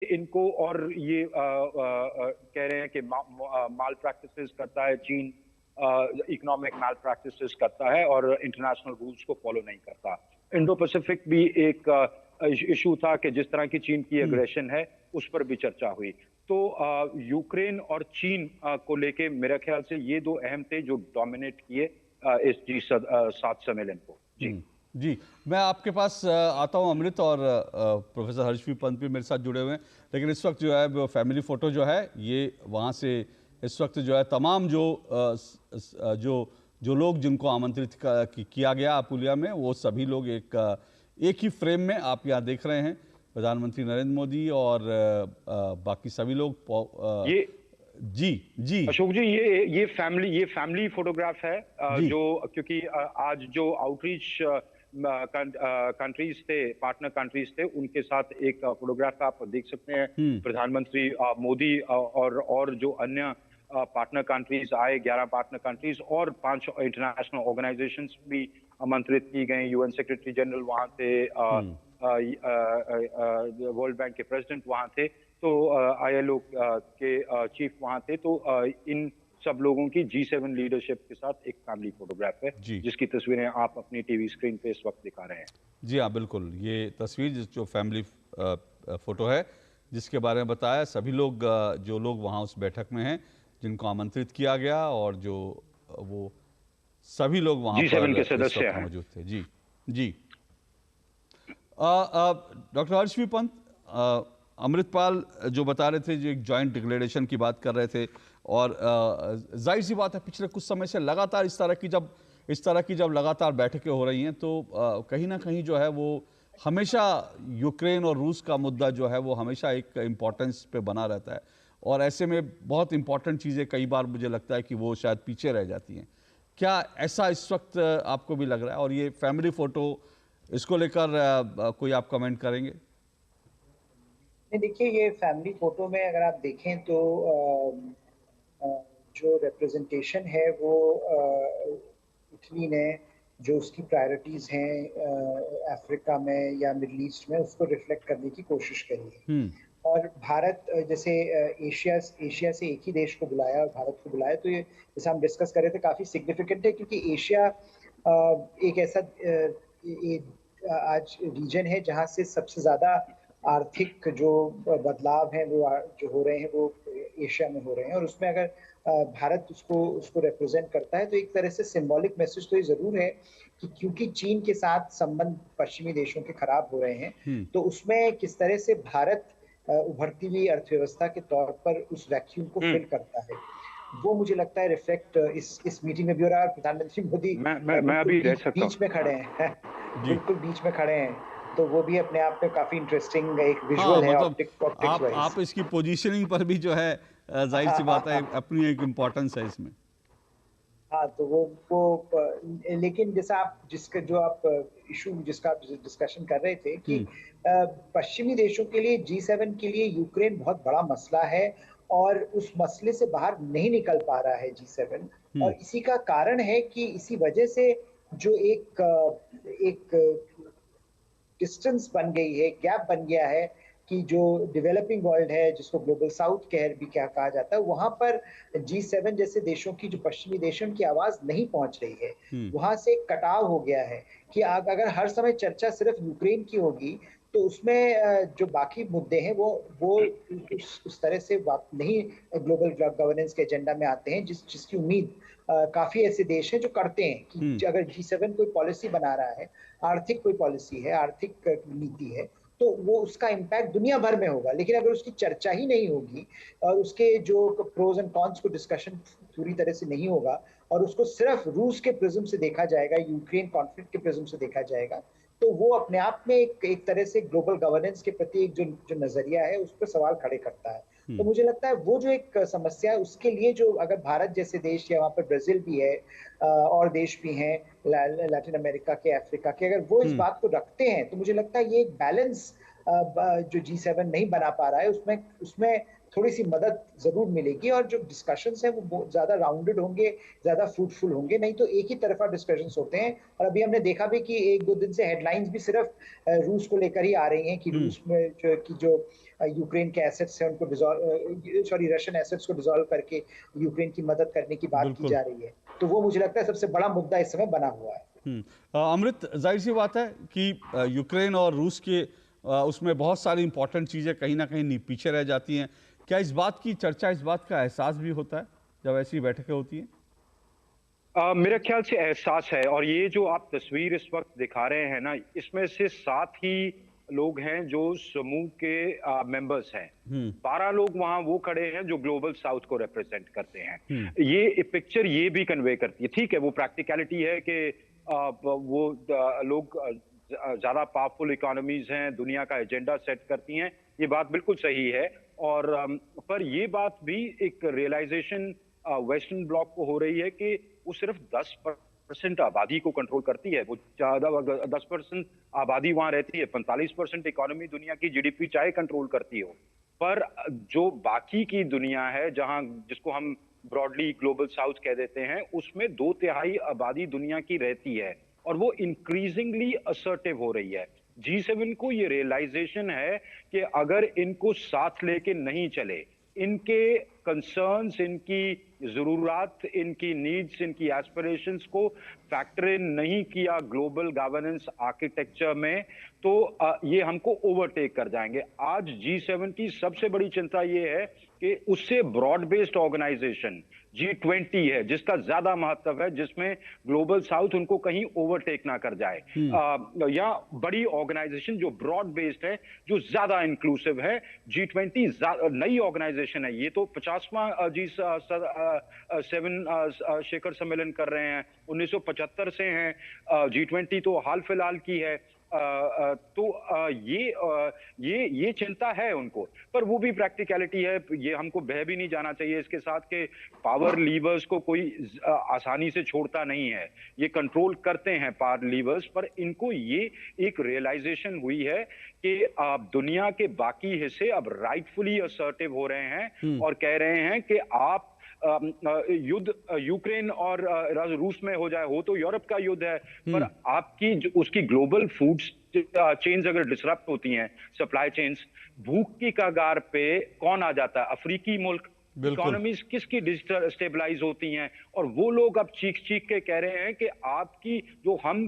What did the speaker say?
इनको और ये कह रहे हैं कि माल प्रैक्टिसेस करता है चीन, इकोनॉमिक माल प्रैक्टिसेस करता है और इंटरनेशनल रूल्स को फॉलो नहीं करता। इंडो पैसिफिक भी एक इशू था कि जिस तरह की चीन की हम्म। एग्रेशन है उस पर भी चर्चा हुई। तो यूक्रेन और चीन को लेके मेरे ख्याल से ये दो अहम थे जो डोमिनेट किए इस G7 सम्मेलन को। जी जी, मैं आपके पास आता हूँ अमृत, और प्रोफेसर हर्षवी पंत भी मेरे साथ जुड़े हुए हैं। लेकिन इस वक्त जो है वो फैमिली फ़ोटो जो है ये वहाँ से इस वक्त जो है तमाम जो जो लोग जिनको आमंत्रित किया गया अपुलिया में, वो सभी लोग एक ही फ्रेम में आप यहाँ देख रहे हैं। प्रधानमंत्री नरेंद्र मोदी और बाकी सभी लोग ये जी जी अशोक जी, ये फैमिली फोटोग्राफ है, जी। जो क्योंकि आज जो आउटरीच कंट्रीज थे, पार्टनर कंट्रीज थे, उनके साथ एक फोटोग्राफ आप देख सकते हैं। हम्म। प्रधानमंत्री मोदी और जो अन्य पार्टनर कंट्रीज आए, 11 पार्टनर कंट्रीज और 5 इंटरनेशनल ऑर्गेनाइजेशंस भी आमंत्रित की गई। यूएन सेक्रेटरी जनरल वहां थे, हम्म। वर्ल्ड बैंक के प्रेसिडेंट वहां थे, तो ILO के चीफ वहां थे। तो इन सब लोगों की G7 लीडरशिप के साथ एक फैमिली फोटोग्राफ है, जी जिसकी तस्वीरें आप अपनी टीवी स्क्रीन पे इस वक्त दिखा रहे हैं। जी हाँ, बिल्कुल। ये तस्वीर जो फैमिली फ़ोटो है जिसके बारे में बताया, सभी लोग जो लोग वहाँ उस बैठक में हैं, जिनको आमंत्रित किया गया, और जो वो सभी लोग वहाँ G7 के पर इस सदस्य वक्त हैं। मौजूद थे। जी जी। डॉक्टर हर्षवी पंत, अमृतपाल जो बता रहे थे, जो एक जॉइंट डिक्लेरेशन की बात कर रहे थे, और जाहिर सी बात है पिछले कुछ समय से लगातार इस तरह की जब लगातार बैठकें हो रही हैं, तो कहीं ना कहीं जो है वो हमेशा यूक्रेन और रूस का मुद्दा जो है वो हमेशा एक इम्पोर्टेंस पे बना रहता है, और ऐसे में बहुत इंपॉर्टेंट चीज़ें कई बार मुझे लगता है कि वो शायद पीछे रह जाती हैं। क्या ऐसा इस वक्त आपको भी लग रहा है? और ये फैमिली फोटो, इसको लेकर कोई आप कमेंट करेंगे? नहीं, देखिए, ये फैमिली फोटो में अगर आप देखें तो जो रिप्रेजेंटेशन है वो इटली ने जो उसकी प्रायोरिटीज हैं अफ्रीका में या मिडल ईस्ट में, उसको रिफ्लेक्ट करने की कोशिश करी है। हम्म। और भारत जैसे एशिया से एक ही देश को बुलाया और भारत को बुलाया, तो ये जैसे हम डिस्कस कर रहे थे काफी सिग्निफिकेंट है, क्योंकि एशिया एक ऐसा आज रीजन है जहां से सबसे ज्यादा आर्थिक जो बदलाव हैं वो जो हो रहे हैं वो एशिया में हो रहे हैं। और उसमें अगर भारत उसको उसको रिप्रेजेंट करता है, तो एक तरह से सिंबॉलिक मैसेज तो ये जरूर है कि क्योंकि चीन के साथ संबंध पश्चिमी देशों के खराब हो रहे हैं, तो उसमें किस तरह से भारत उभरती हुई अर्थव्यवस्था के तौर पर उस वैक्यूम को फिल करता है, वो मुझे लगता है रिफ्लेक्ट इस मीटिंग में भी हो रहा है। और प्रधानमंत्री मोदी मैं बिल्कुल अभी रह सकता हूँ। बीच में खड़े हैं जी बिल्कुल बीच में खड़े हैं, तो वो भी अपने आप में काफी इंटरेस्टिंग एक हाँ, विजुअल है, मतलब ऑप्टिक्स वाइज। आप इसकी पोजीशनिंग पर भी जो है जाहिर सी बात है अपनी एक इम्पोर्टेंस है इसमें। हाँ, तो लेकिन जैसा आप जिसका जो आप इशू जिसका आप डिस्कशन कर रहे थे कि हम्म। पश्चिमी देशों के लिए G7 के लिए यूक्रेन बहुत बड़ा मसला है, और उस मसले से बाहर नहीं निकल पा रहा है G7। हम्म। और इसी का कारण है कि इसी वजह से जो एक डिस्टेंस बन गई है, गैप बन गया है, कि जो डेवलपिंग वर्ल्ड है जिसको ग्लोबल साउथ कह भी क्या कहा जाता है, वहां पर G7 जैसे देशों की, जो पश्चिमी देशों की आवाज नहीं पहुंच रही है। हम्म। वहां से एक कटाव हो गया है कि अगर हर समय चर्चा सिर्फ यूक्रेन की होगी, तो उसमें जो बाकी मुद्दे हैं वो उस तरह से नहीं ग्लोबल गवर्नेंस के एजेंडा में आते हैं, जिसकी उम्मीद काफी ऐसे देश हैं जो करते हैं हम्म। कि अगर G7 कोई पॉलिसी बना रहा है, आर्थिक कोई पॉलिसी है, आर्थिक नीति है, तो वो उसका इम्पैक्ट दुनिया भर में होगा। लेकिन अगर उसकी चर्चा ही नहीं होगी और उसके जो प्रोज एंड कॉन्स को डिस्कशन पूरी तरह से नहीं होगा, और उसको सिर्फ रूस के प्रिज्म से देखा जाएगा, यूक्रेन कॉन्फ्लिक्ट के प्रिज्म से देखा जाएगा, तो वो अपने आप में एक तरह से ग्लोबल गवर्नेंस के प्रति एक जो नजरिया है उस पर सवाल खड़े करता है। तो मुझे लगता है वो जो एक समस्या है, उसके लिए जो अगर भारत जैसे देश, या वहाँ पर ब्राजील भी है और देश भी हैं लैटिन अमेरिका के, अफ्रीका के, अगर वो इस हम्म। बात को रखते हैं, तो मुझे लगता है ये एक बैलेंस जो G7 नहीं बना पा रहा है, उसमें उसमें थोड़ी सी मदद जरूर मिलेगी, और जो डिस्कशंस हैं वो ज्यादा राउंडेड होंगे, ज्यादा फ्रूटफुल होंगे। नहीं तो एक ही तरफा डिस्कशंस होते हैं। और अभी हमने देखा भी कि एक दो दिन से हेडलाइंस भी सिर्फ रूस को लेकर ही आ रही हैं, कि हम्म। रूस में जो यूक्रेन के एसेट्स हैं उनको रशियन एसेट्स को डिसॉल्व करके यूक्रेन की मदद करने की बात की बिल्कुल। जा रही है। तो वो मुझे लगता है सबसे बड़ा मुद्दा इस समय बना हुआ है। अमृत, जाहिर सी बात है कि यूक्रेन और रूस के उसमें बहुत सारी इंपॉर्टेंट चीज़ें कहीं ना कहीं पीछे रह जाती हैं। क्या इस बात की चर्चा, इस बात का एहसास भी होता है जब ऐसी बैठकें होती हैं? मेरे ख्याल से एहसास है, और ये जो आप तस्वीर इस वक्त दिखा रहे हैं ना, इसमें से 7 ही लोग हैं जो समूह के मेंबर्स हैं। 12 लोग वहां वो खड़े हैं जो ग्लोबल साउथ को रिप्रेजेंट करते हैं। ये पिक्चर ये भी कन्वे करती है। ठीक है, वो प्रैक्टिकलिटी है कि वो लोग ज्यादा पावरफुल इकोनॉमीज हैं, दुनिया का एजेंडा सेट करती हैं, ये बात बिल्कुल सही है। और पर ये बात भी एक रियलाइजेशन वेस्टर्न ब्लॉक को हो रही है कि वो सिर्फ 10% आबादी को कंट्रोल करती है। वो 10% आबादी वहां रहती है, 45% इकोनॉमी दुनिया की जीडीपी चाहे कंट्रोल करती हो, पर जो बाकी की दुनिया है, जहां जिसको हम ब्रॉडली ग्लोबल साउथ कह देते हैं, उसमें 2/3 आबादी दुनिया की रहती है और वो इंक्रीजिंगली असर्टिव हो रही है। G7 को ये रियलाइजेशन है कि अगर इनको साथ लेके नहीं चले, इनके कंसर्न्स, इनकी जरूरत, इनकी नीड्स, इनकी एस्पिरेशंस को फैक्टर इन नहीं किया ग्लोबल गवर्नेंस आर्किटेक्चर में, तो ये हमको ओवरटेक कर जाएंगे। आज G7 की सबसे बड़ी चिंता ये है कि उससे ब्रॉड बेस्ड ऑर्गेनाइजेशन G20 है, जिसका ज्यादा महत्व है, जिसमें ग्लोबल साउथ उनको कहीं ओवरटेक ना कर जाए, या बड़ी ऑर्गेनाइजेशन जो ब्रॉड बेस्ड है, जो ज्यादा इंक्लूसिव है। G20 नई ऑर्गेनाइजेशन है, ये तो 50वां G7 शिखर सम्मेलन कर रहे हैं, 1975 से हैं। G20 तो हाल फिलहाल की है। तो ये चिंता है उनको, पर वो भी प्रैक्टिकलिटी है। ये हमको बह भी नहीं जाना चाहिए इसके साथ के पावर लीवर्स को कोई आसानी से छोड़ता नहीं है। ये कंट्रोल करते हैं पावर लीवर्स, पर इनको ये एक रियलाइजेशन हुई है कि दुनिया के बाकी हिस्से अब राइटफुली असर्टिव हो रहे हैं और कह रहे हैं कि आप युद्ध यूक्रेन और रूस में हो जाए, हो तो यूरोप का युद्ध है, पर आपकी उसकी ग्लोबल फूड चेन्स अगर डिसरप्ट होती हैं, सप्लाई चेन्स, भूख की कगार पे कौन आ जाता है? अफ्रीकी मुल्क। इकोनॉमीज किसकी डिजिटल स्टेबलाइज होती हैं, और वो लोग अब चीख चीख के कह रहे हैं कि आपकी जो हम